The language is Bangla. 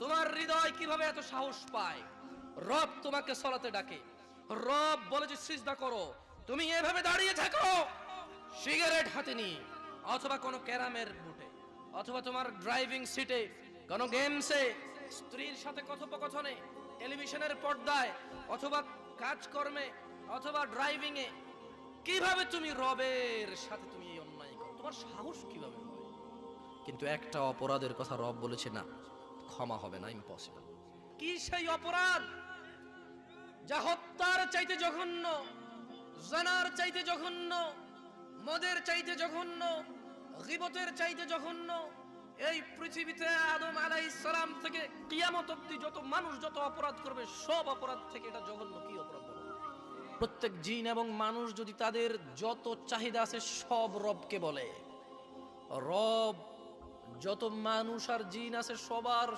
তোমার হৃদয় কিভাবে এত সাহস পায়? রব তোমাকে সালাতে ডাকে, রব বলে যে সিজদা করো, তুমি এভাবে দাঁড়িয়ে থাকো সিগারেট হাতে নিয়ে, অথবা কোনো ক্যারামের বুটে, অথবা তোমার ড্রাইভিং সিটে, কোনো গেমসে, স্ত্রীর সাথে কথোপকথনে, টেলিভিশনের পর্দায়, অথবা কাজকর্মে, অথবা ড্রাইভিং এ। কিভাবে তুমি রবের সাথে তুমি এই অন্যায় করো? তোমার সাহস কিভাবে হয়? কিন্তু একটা অপরাধের কথা রব বলেছে, না, ক্ষমা হবে না, ইম্পসিবল। কি সেই অপরাধ যা হত্যার চাইতে জঘন্য, জানার চাইতে জঘন্য, মদের চাইতে জঘন্য, গীবতের চাইতে জঘন্য? এই পৃথিবীতে আদম আলাইহিস সালাম থেকে কিয়ামত অবধি যত মানুষ যত অপরাধ করবে, সব অপরাধ থেকে এটা জঘন্য। কি অপরাধ বলো? প্রত্যেক জিন এবং মানুষ যদি তাদের যত চাহিদা আছে সব রবকে বলে, রব যত মানুষ আর জিন আছে সবার